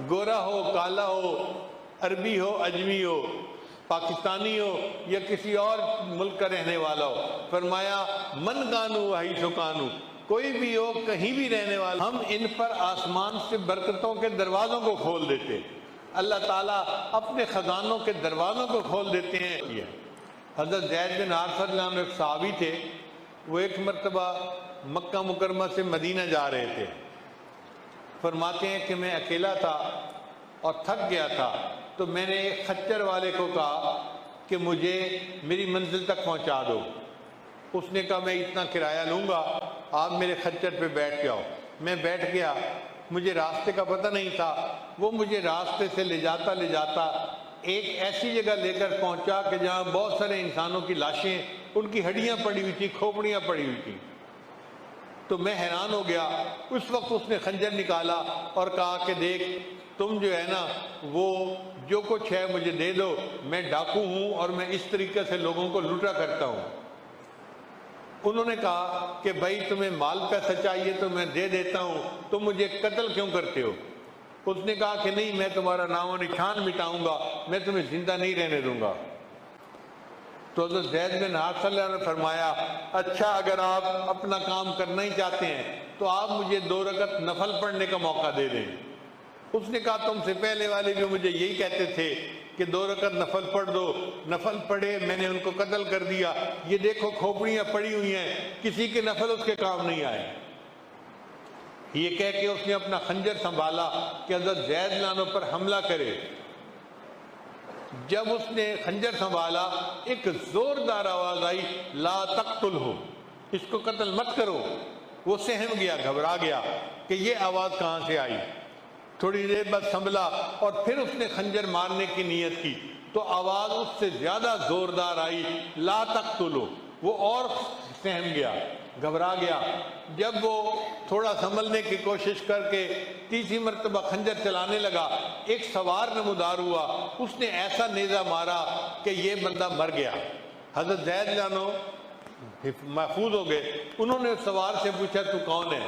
گورا ہو، کالا ہو، عربی ہو، اجمی ہو، پاکستانی ہو یا کسی اور ملک کا رہنے والا ہو، فرمایا من کانو وحی سکانو، کوئی بھی ہو کہیں بھی رہنے والا، ہم ان پر آسمان سے برکتوں کے دروازوں کو کھول دیتے، اللہ تعالیٰ اپنے خزانوں کے دروازوں کو کھول دیتے ہیں۔ حضرت زید بن حارثہ رضی اللہ عنہ ایک صحابی تھے، وہ ایک مرتبہ مکہ مکرمہ سے مدینہ جا رہے تھے، فرماتے ہیں کہ میں اکیلا تھا اور تھک گیا تھا، تو میں نے ایک خچر والے کو کہا کہ مجھے میری منزل تک پہنچا دو۔ اس نے کہا میں اتنا کرایہ لوں گا، آپ میرے خچر پہ بیٹھ جاؤ۔ میں بیٹھ گیا، مجھے راستے کا پتہ نہیں تھا، وہ مجھے راستے سے لے جاتا ایک ایسی جگہ لے کر پہنچا کہ جہاں بہت سارے انسانوں کی لاشیں، ان کی ہڈیاں پڑی ہوئی تھیں، کھوپڑیاں پڑی ہوئی تھیں۔ تو میں حیران ہو گیا۔ اس وقت اس نے خنجر نکالا اور کہا کہ دیکھ، تم جو ہے نا وہ جو کچھ ہے مجھے دے دو، میں ڈاکو ہوں اور میں اس طریقے سے لوگوں کو لوٹا کرتا ہوں۔ انہوں نے کہا کہ بھائی تمہیں مال پیسہ چاہیے تو میں دے دیتا ہوں، تم مجھے قتل کیوں کرتے ہو؟ اس نے کہا کہ نہیں، میں تمہارا نام و نشان مٹاؤں گا، میں تمہیں زندہ نہیں رہنے دوں گا۔ تو حضرت زید بن حارثہ نے فرمایا اچھا، اگر آپ اپنا کام کرنا ہی چاہتے ہیں تو آپ مجھے 2 رکعت نفل پڑھنے کا موقع دے دیں۔ اس نے کہا تم سے پہلے والے بھی مجھے یہی کہتے تھے کہ 2 رکعت نفل پڑھ دو، نفل پڑھے، میں نے ان کو قتل کر دیا، یہ دیکھو کھوپڑیاں پڑی ہوئی ہیں، کسی کے نفل اس کے کام نہیں آئے۔ یہ کہہ کے اس نے اپنا خنجر سنبھالا کہ حضرت زید لانوں پر حملہ کرے۔ جب اس نے خنجر سنبھالا، ایک زوردار آواز آئی، لا تقتلہ، اس کو قتل مت کرو۔ وہ سہم گیا، گھبرا گیا کہ یہ آواز کہاں سے آئی۔ تھوڑی دیر بعد سنبھلا اور پھر اس نے خنجر مارنے کی نیت کی تو آواز اس سے زیادہ زوردار آئی، لا تقتلہ۔ وہ اور سہم گیا، گھبرا گیا۔ جب وہ تھوڑا سنبھلنے کی کوشش کر کے تیسری مرتبہ خنجر چلانے لگا، ایک سوار نمودار ہوا، اس نے ایسا نیزہ مارا کہ یہ بندہ مر گیا۔ حضرت زید لانو محفوظ ہو گئے۔ انہوں نے اس سوار سے پوچھا تو کون ہے؟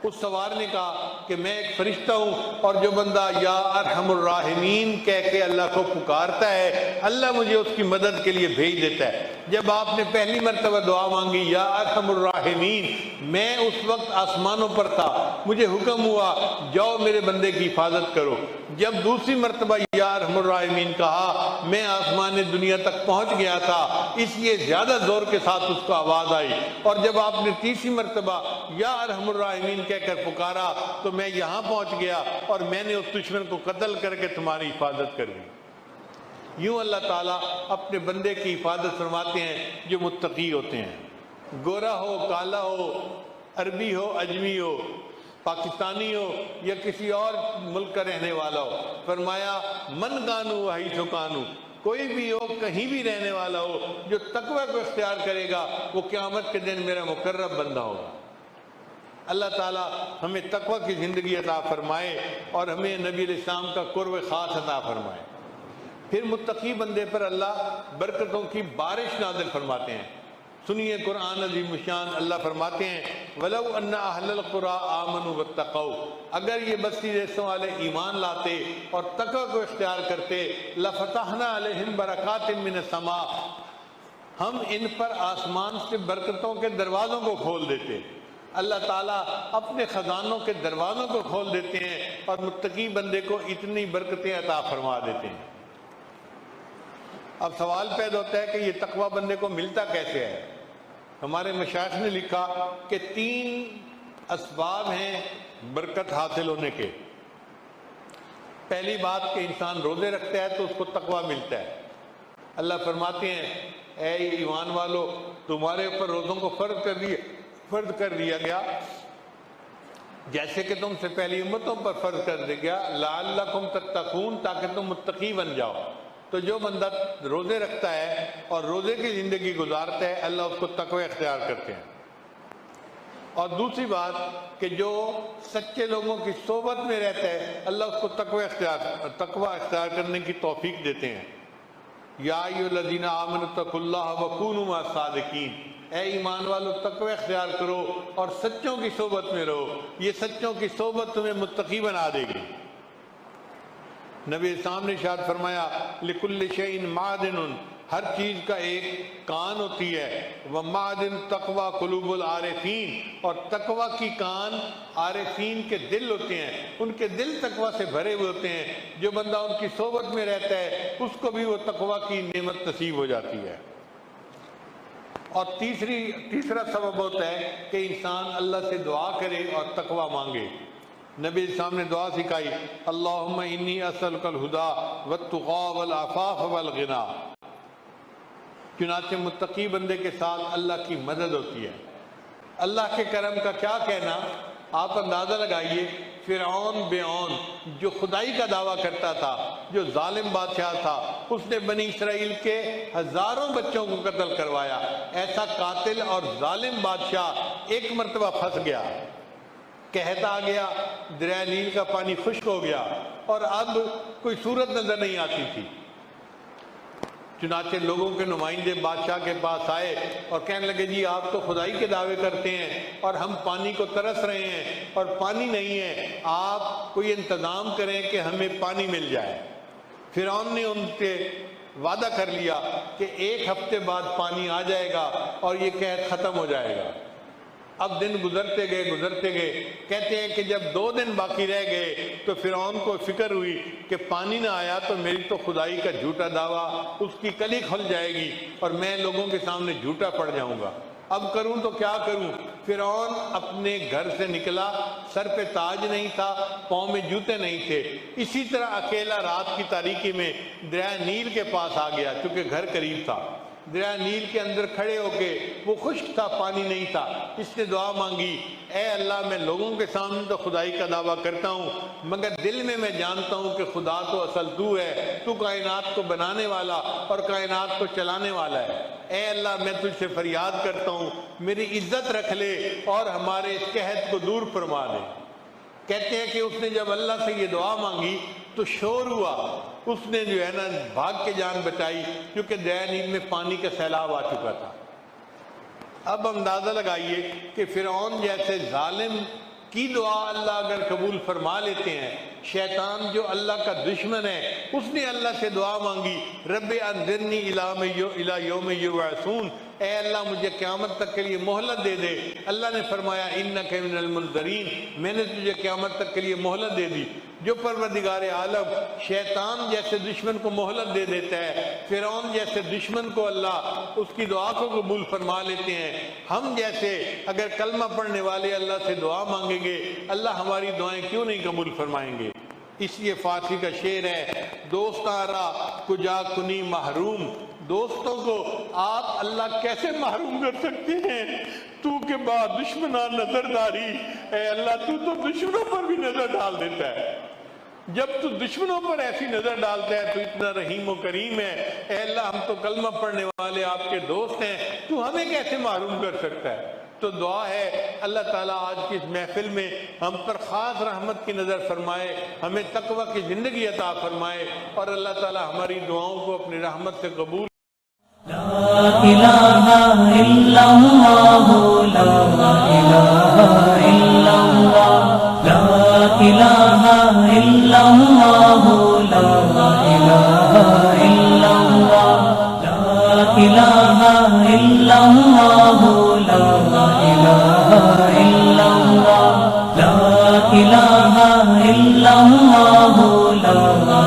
اس سوار نے کہا کہ میں ایک فرشتہ ہوں، اور جو بندہ یا ارحم الراحمین کہہ کے اللہ کو پکارتا ہے، اللہ مجھے اس کی مدد کے لیے بھیج دیتا ہے۔ جب آپ نے پہلی مرتبہ دعا مانگی یا ارحم الراحمین، میں اس وقت آسمانوں پر تھا، مجھے حکم ہوا جاؤ میرے بندے کی حفاظت کرو۔ جب دوسری مرتبہ یا ارحم الراحمین کہا، میں آسمان دنیا تک پہنچ گیا تھا، اس لیے زیادہ زور کے ساتھ اس کو آواز آئی۔ اور جب آپ نے تیسری مرتبہ یا ارحم الراحمین کہہ کر پکارا تو میں یہاں پہنچ گیا اور میں نے اس دشمن کو قتل کر کے تمہاری حفاظت کر دی۔ یوں اللہ تعالیٰ اپنے بندے کی حفاظت فرماتے ہیں جو متقی ہوتے ہیں۔ گورا ہو، کالا ہو، عربی ہو، اجمی ہو، پاکستانی ہو یا کسی اور ملک کا رہنے والا ہو، فرمایا من کانو وحی سکانو، کوئی بھی ہو کہیں بھی رہنے والا ہو جو تقوی کو اختیار کرے گا وہ قیامت کے دن میرا مقرب بندہ ہوگا۔ اللہ تعالیٰ ہمیں تقوی کی زندگی عطا فرمائے اور ہمیں نبی علیہ السلام کا قرب خاص عطا فرمائے۔ پھر متقی بندے پر اللہ برکتوں کی بارش نازل فرماتے ہیں۔ سنیے قرآن عظیم الشان، اللہ فرماتے ہیں وَلَوْ أَنَّ أَهْلَ الْقُرَىٰ آمَنُوا وَاتَّقَوْا، اگر یہ بستی دیسوں والے ایمان لاتے اور تقوی کو اختیار کرتے، لَفَتَحْنَا عَلَيْهِمْ بَرَكَاتٍ مِّنَ السَّمَاءِ، ہم ان پر آسمان سے برکتوں کے دروازوں کو کھول دیتے۔ اللہ تعالیٰ اپنے خزانوں کے دروازوں کو کھول دیتے ہیں اور متقی بندے کو اتنی برکتیں عطا فرما دیتے ہیں۔ اب سوال پیدا ہوتا ہے کہ یہ تقوی بندے کو ملتا کیسے ہے؟ ہمارے مشائخ نے لکھا کہ 3 اسباب ہیں برکت حاصل ہونے کے۔ پہلی بات کہ انسان روزے رکھتا ہے تو اس کو تقوی ملتا ہے۔ اللہ فرماتے ہیں اے ایمان والو، تمہارے اوپر روزوں کو فرض کر دیا گیا جیسے کہ تم سے پہلی امتوں پر فرض کر دیا گیا، لعلکم تتقون، تاکہ تم متقی بن جاؤ۔ تو جو بندہ روزے رکھتا ہے اور روزے کی زندگی گزارتا ہے، اللہ اس کو تقوی اختیار کرتے ہیں۔ اور دوسری بات کہ جو سچے لوگوں کی صحبت میں رہتا ہے، اللہ اس کو تقوی اختیار کرنے کی توفیق دیتے ہیں۔ یا ایھا الذین آمنوا اتقوا اللہ وکونوا مع الصادقین، اے ایمان والو تقوی اختیار کرو اور سچوں کی صحبت میں رہو، یہ سچوں کی صحبت تمہیں متقی بنا دے گی۔ نبی اسلام نے ارشاد فرمایا لکل شیء معدن، ہر چیز کا ایک کان ہوتی ہے، ومعدن تقوی قلوب العارفین، اور تقوی کی کان عارفین کے دل ہوتے ہیں، ان کے دل تقوی سے بھرے ہوئے ہوتے ہیں، جو بندہ ان کی صحبت میں رہتا ہے اس کو بھی وہ تقوی کی نعمت نصیب ہو جاتی ہے۔ اور تیسرا سبب ہوتا ہے کہ انسان اللہ سے دعا کرے اور تقوی مانگے۔ نبی اسلام نے دعا سکھائی، اللہم انی اسألک الہدی والتقی والعفاف والغنی۔ چنانچہ متقی بندے کے ساتھ اللہ کی مدد ہوتی ہے۔ اللہ کے کرم کا کیا کہنا، آپ اندازہ لگائیے، فرعون بیعون جو خدائی کا دعویٰ کرتا تھا، جو ظالم بادشاہ تھا، اس نے بنی اسرائیل کے ہزاروں بچوں کو قتل کروایا۔ ایسا قاتل اور ظالم بادشاہ ایک مرتبہ پھنس گیا، قحط آ گیا، دریا نیل کا پانی خشک ہو گیا اور اب کوئی صورت نظر نہیں آتی تھی۔ چنانچہ لوگوں کے نمائندے بادشاہ کے پاس آئے اور کہنے لگے جی آپ تو خدائی کے دعوے کرتے ہیں اور ہم پانی کو ترس رہے ہیں اور پانی نہیں ہے، آپ کوئی انتظام کریں کہ ہمیں پانی مل جائے۔ فرعون نے ان سے وعدہ کر لیا کہ 1 ہفتے بعد پانی آ جائے گا اور یہ قحط ختم ہو جائے گا۔ اب دن گزرتے گئے، کہتے ہیں کہ جب 2 دن باقی رہ گئے تو فرعون کو فکر ہوئی کہ پانی نہ آیا تو میری تو خدائی کا جھوٹا دعویٰ اس کی کلی کھل جائے گی اور میں لوگوں کے سامنے جھوٹا پڑ جاؤں گا، اب کروں تو کیا کروں۔ فرعون اپنے گھر سے نکلا، سر پہ تاج نہیں تھا، پاؤں میں جوتے نہیں تھے، اسی طرح اکیلا رات کی تاریکی میں دریا نیل کے پاس آ گیا، چونکہ گھر قریب تھا۔ دریا نیل کے اندر کھڑے ہو کے، وہ خشک تھا، پانی نہیں تھا، اس نے دعا مانگی، اے اللہ میں لوگوں کے سامنے تو خدائی کا دعویٰ کرتا ہوں مگر دل میں جانتا ہوں کہ خدا تو اصل تو ہے، تو کائنات کو بنانے والا اور کائنات کو چلانے والا ہے۔ اے اللہ میں تجھ سے فریاد کرتا ہوں میری عزت رکھ لے اور ہمارے اس قحط کو دور فرما دے۔ کہتے ہیں کہ اس نے جب اللہ سے یہ دعا مانگی تو شور ہوا، اس نے جو ہے نا بھاگ کے جان بچائی کیونکہ دریا نیل میں پانی کا سیلاب آ چکا تھا۔ اب اندازہ لگائیے کہ فرعون جیسے ظالم کی دعا اللہ اگر قبول فرما لیتے ہیں، شیطان جو اللہ کا دشمن ہے اس نے اللہ سے دعا مانگی، رب انظرنی الی یوم یبعثون، اے اللہ مجھے قیامت تک کے لیے مہلت دے دے۔ اللہ نے فرمایا انک من المنظرین، میں نے تجھے قیامت تک کے لیے مہلت دے دی۔ جو پروردگار عالم شیطان جیسے دشمن کو مہلت دے دیتا ہے، فرعون جیسے دشمن کو اللہ اس کی دعا کو قبول فرما لیتے ہیں، ہم جیسے اگر کلمہ پڑھنے والے اللہ سے دعا مانگیں گے اللہ ہماری دعائیں کیوں نہیں قبول فرمائیں گے۔ اس لیے فارسی کا شعر ہے، دوستارا کجا کنی محروم، دوستوں کو آپ اللہ کیسے محروم کر سکتے ہیں، تو کے بعد دشمنہ نظر داری، اے اللہ تو دشمنوں پر بھی نظر ڈال دیتا ہے، جب تو دشمنوں پر ایسی نظر ڈالتا ہے تو اتنا رحیم و کریم ہے، اے اللہ ہم تو کلمہ پڑھنے والے آپ کے دوست ہیں، تو ہمیں کیسے محروم کر سکتا ہے۔ تو دعا ہے اللہ تعالیٰ آج کی اس محفل میں ہم پر خاص رحمت کی نظر فرمائے، ہمیں تقوی کی زندگی عطا فرمائے اور اللہ تعالیٰ ہماری دعاؤں کو اپنی رحمت سے قبول۔ لا الہ الا اللہ، لا الہ الا اللہ، لا الہ الا اللہ، لا الہ الا اللہ، لا الہ الا اللہ، لا الہ الا اللہ، لا الہ الا اللہ، لا